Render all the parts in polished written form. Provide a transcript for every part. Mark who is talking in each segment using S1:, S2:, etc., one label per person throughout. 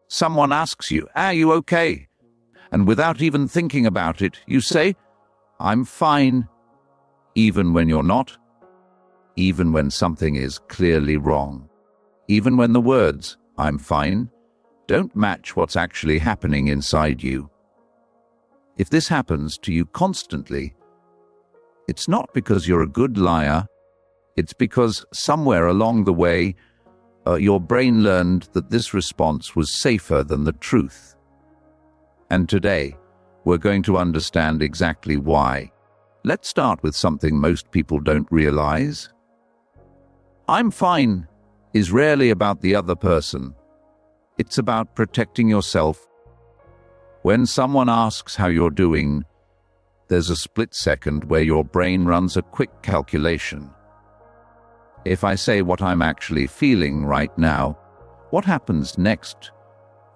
S1: Someone asks you, "Are you okay?" And without even thinking about it, you say, "I'm fine," even when you're not, even when something is clearly wrong, even when the words, "I'm fine," don't match what's actually happening inside you. If this happens to you constantly, it's not because you're a good liar, it's because somewhere along the way, your brain learned that this response was safer than the truth. And today, we're going to understand exactly why. Let's start with something most people don't realize. "I'm fine" is rarely about the other person. It's about protecting yourself. When someone asks how you're doing, there's a split second where your brain runs a quick calculation. If I say what I'm actually feeling right now, what happens next?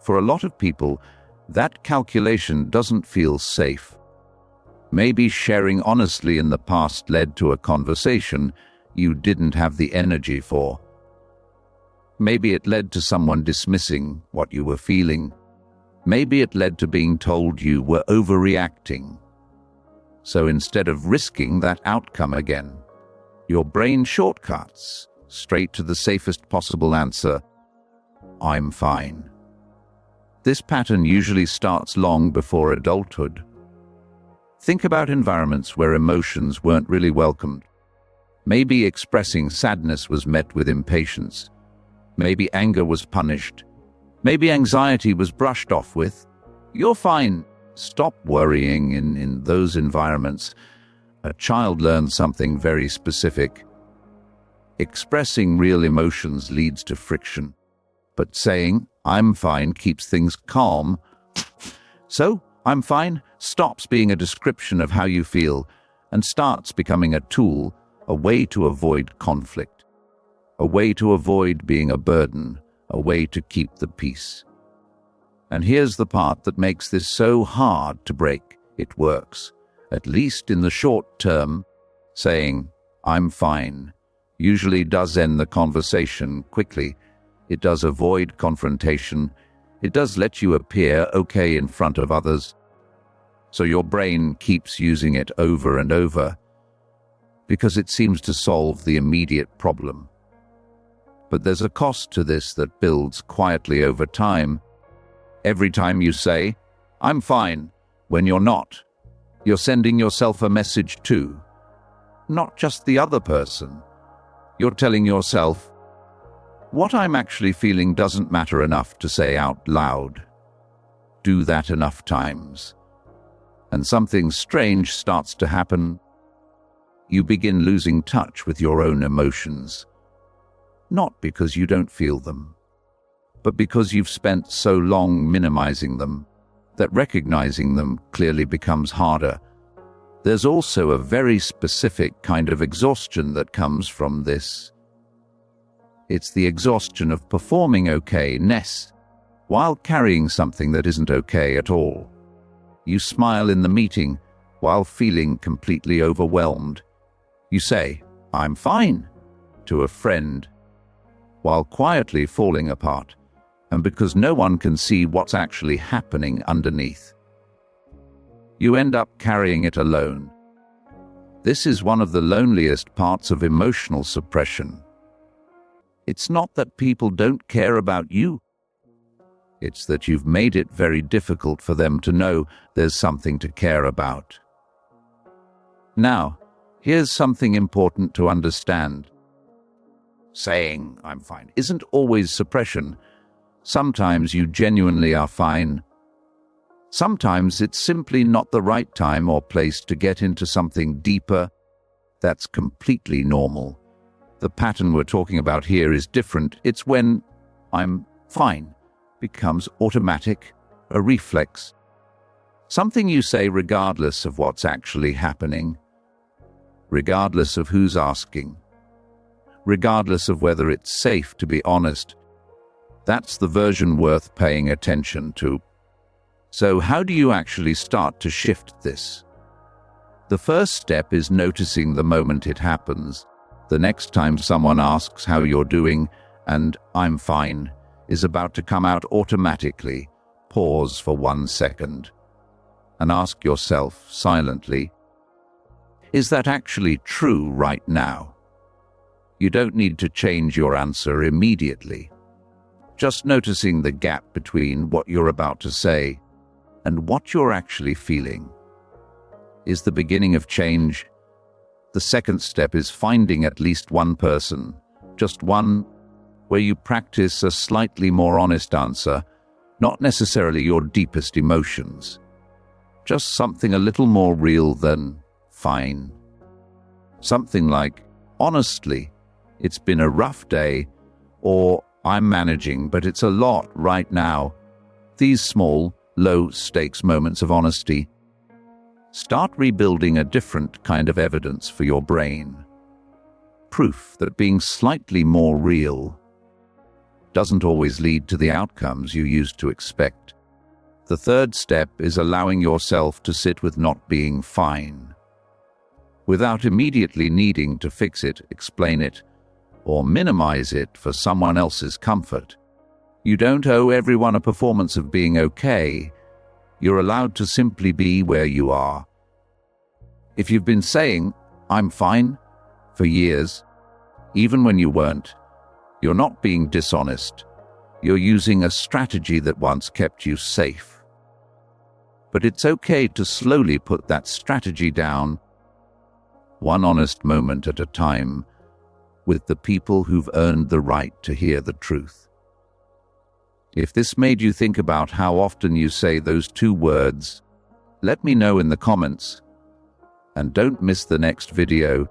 S1: For a lot of people, that calculation doesn't feel safe. Maybe sharing honestly in the past led to a conversation you didn't have the energy for. Maybe it led to someone dismissing what you were feeling. Maybe it led to being told you were overreacting. So instead of risking that outcome again, your brain shortcuts straight to the safest possible answer, "I'm fine." This pattern usually starts long before adulthood. Think about environments where emotions weren't really welcomed. Maybe expressing sadness was met with impatience. Maybe anger was punished. Maybe anxiety was brushed off with, "You're fine." Stop worrying in those environments. A child learns something very specific. Expressing real emotions leads to friction, but saying, "I'm fine," keeps things calm. So, "I'm fine" stops being a description of how you feel and starts becoming a tool, a way to avoid conflict, a way to avoid being a burden, a way to keep the peace. And here's the part that makes this so hard to break. It works, at least in the short term. Saying, "I'm fine," usually does end the conversation quickly. It does avoid confrontation. It does let you appear okay in front of others. So your brain keeps using it over and over because it seems to solve the immediate problem. But there's a cost to this that builds quietly over time. Every time you say, "I'm fine," when you're not, you're sending yourself a message too. Not just the other person. You're telling yourself, "What I'm actually feeling doesn't matter enough to say out loud." Do that enough times, and something strange starts to happen. You begin losing touch with your own emotions. Not because you don't feel them, but because you've spent so long minimizing them that recognizing them clearly becomes harder. There's also a very specific kind of exhaustion that comes from this. It's the exhaustion of performing okay-ness while carrying something that isn't okay at all. You smile in the meeting while feeling completely overwhelmed. You say, "I'm fine," to a friend, while quietly falling apart, and because no one can see what's actually happening underneath. You end up carrying it alone. This is one of the loneliest parts of emotional suppression. It's not that people don't care about you. It's that you've made it very difficult for them to know there's something to care about. Now, here's something important to understand. Saying, "I'm fine," isn't always suppression. Sometimes you genuinely are fine. Sometimes it's simply not the right time or place to get into something deeper. That's completely normal. The pattern we're talking about here is different. It's when "I'm fine" becomes automatic, a reflex. Something you say regardless of what's actually happening, regardless of who's asking, regardless of whether it's safe to be honest. That's the version worth paying attention to. So how do you actually start to shift this? The first step is noticing the moment it happens. The next time someone asks how you're doing and "I'm fine" is about to come out automatically, pause for 1 second and ask yourself silently, is that actually true right now? You don't need to change your answer immediately. Just noticing the gap between what you're about to say and what you're actually feeling is the beginning of change. The second step is finding at least one person, just one, where you practice a slightly more honest answer, not necessarily your deepest emotions, just something a little more real than fine. Something like, honestly, it's been a rough day, or I'm managing, but it's a lot right now. These small, low-stakes moments of honesty start rebuilding a different kind of evidence for your brain. Proof that being slightly more real doesn't always lead to the outcomes you used to expect. The third step is allowing yourself to sit with not being fine, without immediately needing to fix it, explain it, or minimize it for someone else's comfort. You don't owe everyone a performance of being okay. You're allowed to simply be where you are. If you've been saying, "I'm fine," for years, even when you weren't, you're not being dishonest. You're using a strategy that once kept you safe. But it's okay to slowly put that strategy down, one honest moment at a time, with the people who've earned the right to hear the truth. If this made you think about how often you say those two words, let me know in the comments. And don't miss the next video.